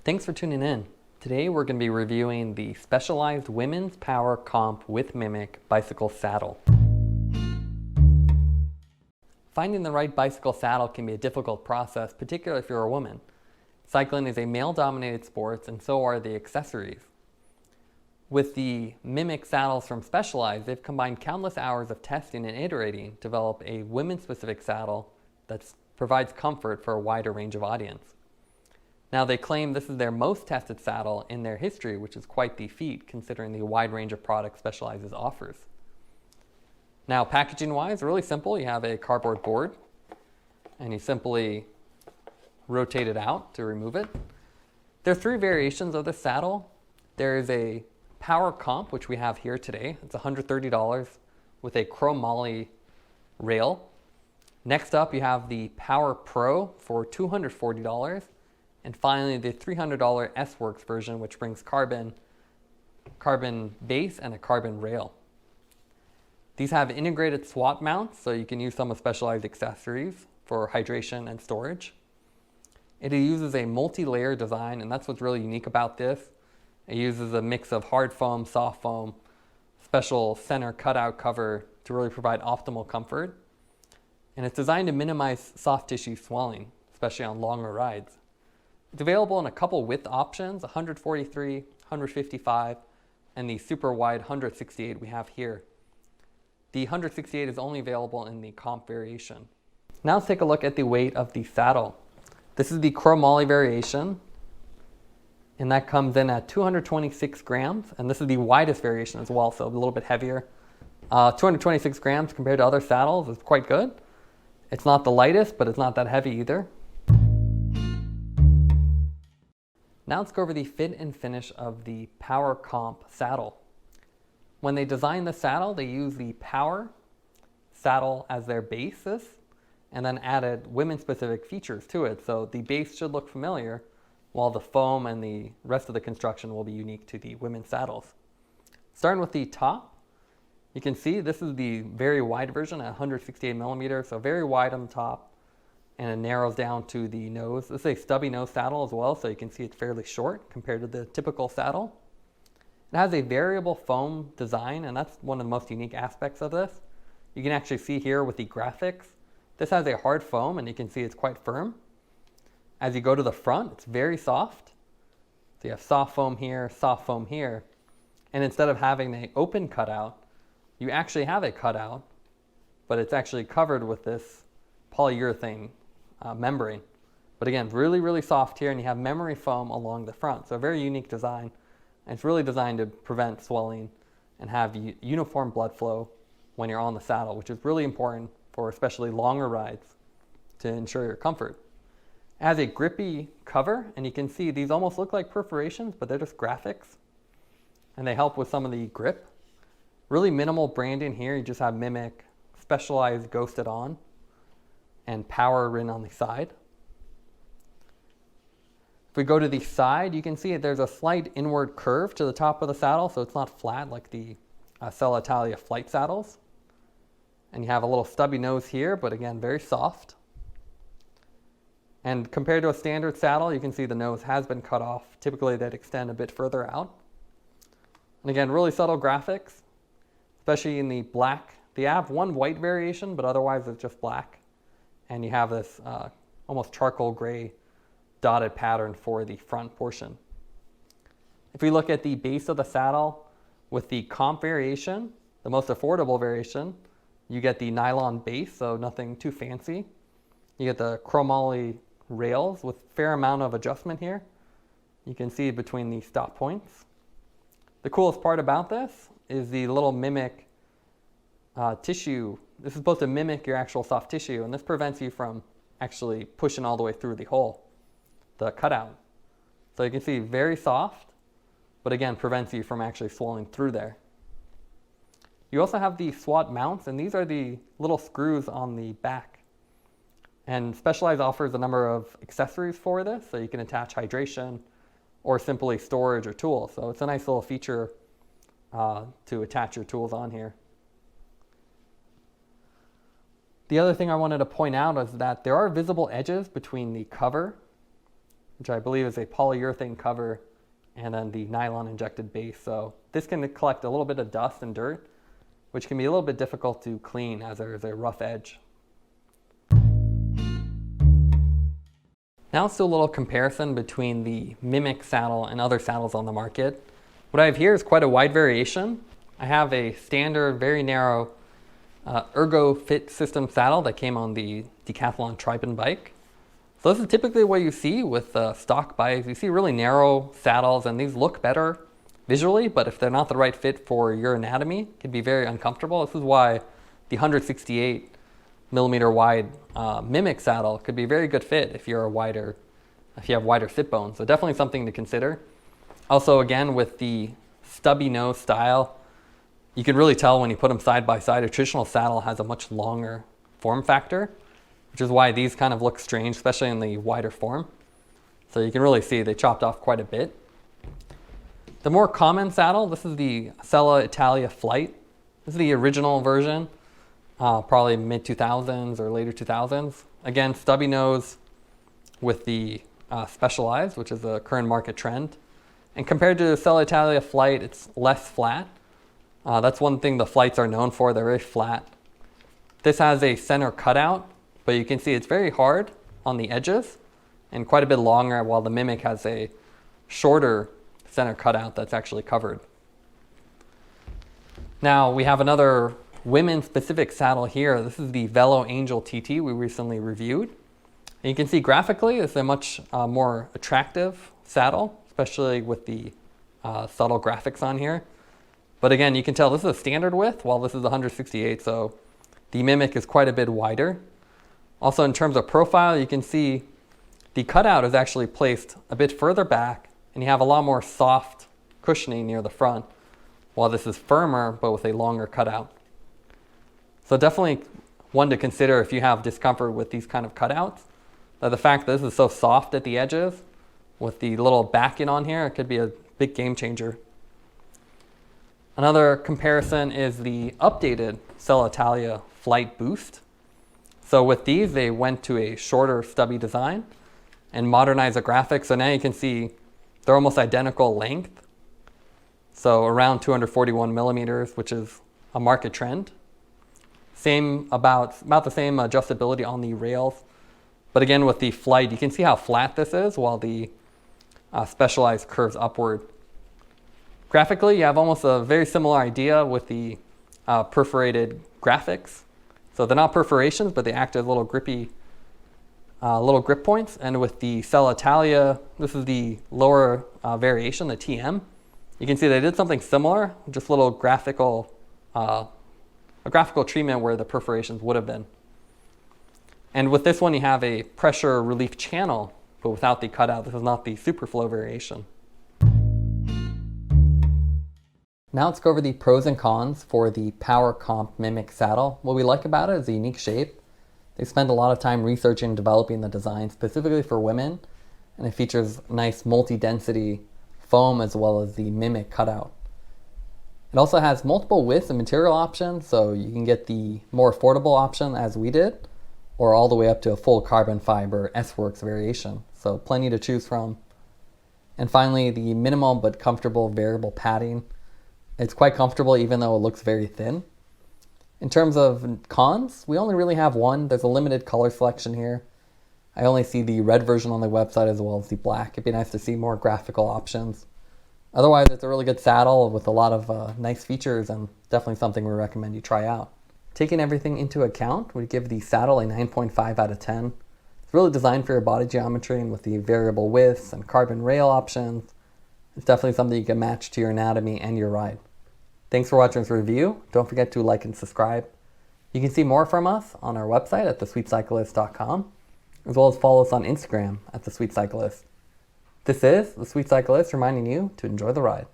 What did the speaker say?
Thanks for tuning in. Today we're going to be reviewing the Specialized Women's Power Comp with Mimic bicycle saddle. Finding the right bicycle saddle can be a difficult process, particularly if you're a woman. Cycling is a male-dominated sport, and so are the accessories. With the Mimic saddles from Specialized, they've combined countless hours of testing and iterating to develop a women-specific saddle that provides comfort for a wider range of audience. Now, they claim this is their most tested saddle in their history, which is quite the feat considering the wide range of products Specialized offers. Now, packaging-wise, really simple. You have a cardboard board, and you simply rotate it out to remove it. There are three variations of this saddle. There is a Power Comp, which we have here today. It's $130 with a Chromoly rail. Next up, you have the Power Pro for $240. And finally, the $300 S-Works version, which brings carbon base and a carbon rail. These have integrated SWAT mounts, so you can use some of Specialized accessories for hydration and storage. It uses a multi-layer design, and that's what's really unique about this. It uses a mix of hard foam, soft foam, special center cutout cover to really provide optimal comfort. And it's designed to minimize soft tissue swelling, especially on longer rides. It's available in a couple width options, 143, 155, and the super wide 168 we have here. The 168 is only available in the comp variation. Now let's take a look at the weight of the saddle. This is the Chromoly variation, and that comes in at 226 grams, and this is the widest variation as well, so a little bit heavier. 226 grams compared to other saddles is quite good. It's not the lightest, but it's not that heavy either. Now let's go over the fit and finish of the Power Comp saddle. When they designed the saddle, they used the Power saddle as their basis and then added women-specific features to it. So the base should look familiar, while the foam and the rest of the construction will be unique to the women's saddles. Starting with the top, you can see this is the very wide version at 168 millimeters, so very wide on the top, and it narrows down to the nose. This is a stubby nose saddle as well, so you can see it's fairly short compared to the typical saddle. It has a variable foam design, and that's one of the most unique aspects of this. You can actually see here with the graphics, this has a hard foam, and you can see it's quite firm. As you go to the front, it's very soft. So you have soft foam here, and instead of having an open cutout, you actually have a cutout, but it's actually covered with this polyurethane membrane. But again, really, really soft here, and you have memory foam along the front. So a very unique design, and it's really designed to prevent swelling and have uniform blood flow when you're on the saddle, which is really important for especially longer rides to ensure your comfort. It has a grippy cover, and you can see these almost look like perforations, but they're just graphics, and they help with some of the grip. Really minimal branding here. You just have Mimic, Specialized ghosted on, and Power written on the side. If we go to the side, you can see there's a slight inward curve to the top of the saddle, so it's not flat like the Selle Italia Flite saddles. And you have a little stubby nose here, but again, very soft. And compared to a standard saddle, you can see the nose has been cut off. Typically, they'd extend a bit further out. And again, really subtle graphics, especially in the black. They have one white variation, but otherwise it's just black. And you have this almost charcoal gray dotted pattern for the front portion. If we look at the base of the saddle with the comp variation, the most affordable variation, you get the nylon base, so nothing too fancy. You get the Chromoly rails with a fair amount of adjustment here. You can see between the stop points. The coolest part about this is the little Mimic tissue. This is supposed to mimic your actual soft tissue, and this prevents you from actually pushing all the way through the hole, the cutout. So you can see very soft, but again, prevents you from actually swelling through there. You also have the SWAT mounts, and these are the little screws on the back. And Specialized offers a number of accessories for this, so you can attach hydration or simply storage or tools. So it's a nice little feature to attach your tools on here. The other thing I wanted to point out is that there are visible edges between the cover which I believe is a polyurethane cover, and then the nylon injected base. So this can collect a little bit of dust and dirt, which can be a little bit difficult to clean as there is a rough edge. Now let's do a little comparison between the Mimic saddle and other saddles on the market. What I have here is quite a wide variation. I have a standard, very narrow Ergo Fit system saddle that came on the Decathlon Tripod bike. So this is typically what you see with stock bikes. You see really narrow saddles, and these look better visually, but if they're not the right fit for your anatomy, it can be very uncomfortable. This is why the 168 millimeter wide Mimic saddle could be a very good fit if you have wider sit bones. So definitely something to consider. Also, again, with the stubby nose style, you can really tell when you put them side by side. A traditional saddle has a much longer form factor, which is why these kind of look strange, especially in the wider form. So you can really see they chopped off quite a bit. The more common saddle, this is the Selle Italia Flite. This is the original version, probably mid-2000s or later 2000s. Again, stubby nose with the Specialized, which is the current market trend. And compared to the Selle Italia Flite, it's less flat. That's one thing the Flites are known for. They're very flat. This has a center cutout, but you can see it's very hard on the edges and quite a bit longer, while the Mimic has a shorter center cutout that's actually covered. Now we have another women specific saddle here. This is the Velo Angel TT we recently reviewed. And you can see graphically it's a much more attractive saddle, especially with the subtle graphics on here. But again, you can tell this is a standard width, while this is 168, so the Mimic is quite a bit wider. Also, in terms of profile, you can see the cutout is actually placed a bit further back, and you have a lot more soft cushioning near the front, while this is firmer, but with a longer cutout. So definitely one to consider if you have discomfort with these kind of cutouts. The fact that this is so soft at the edges, with the little backing on here, it could be a big game changer. Another comparison is the updated Selle Italia Flite Boost. So with these, they went to a shorter, stubby design and modernized the graphics. So now you can see they're almost identical length. So around 241 millimeters, which is a market trend. About the same adjustability on the rails. But again, with the Flite, you can see how flat this is, while the Specialized curves upward. Graphically, you have almost a very similar idea with the perforated graphics. So they're not perforations, but they act as little grippy, little grip points. And with the Selle Italia, this is the lower variation, the TM. You can see they did something similar, just a little graphical, a graphical treatment where the perforations would have been. And with this one, you have a pressure relief channel, but without the cutout. This is not the Superflow variation. Now let's go over the pros and cons for the Power Comp Mimic saddle. What we like about it is the unique shape. They spend a lot of time researching and developing the design specifically for women, and it features nice multi-density foam as well as the Mimic cutout. It also has multiple widths and material options, so you can get the more affordable option as we did, or all the way up to a full carbon fiber S-Works variation. So plenty to choose from. And finally, the minimal but comfortable variable padding. It's quite comfortable even though it looks very thin. In terms of cons, we only really have one. There's a limited color selection here. I only see the red version on the website as well as the black. It'd be nice to see more graphical options. Otherwise, it's a really good saddle with a lot of nice features, and definitely something we recommend you try out. Taking everything into account, we give the saddle a 9.5 out of 10. It's really designed for your body geometry, and with the variable widths and carbon rail options, it's definitely something you can match to your anatomy and your ride. Thanks for watching this review. Don't forget to like and subscribe. You can see more from us on our website at thesweetcyclist.com, as well as follow us on Instagram at thesweetcyclist. This is The Sweet Cyclist reminding you to enjoy the ride.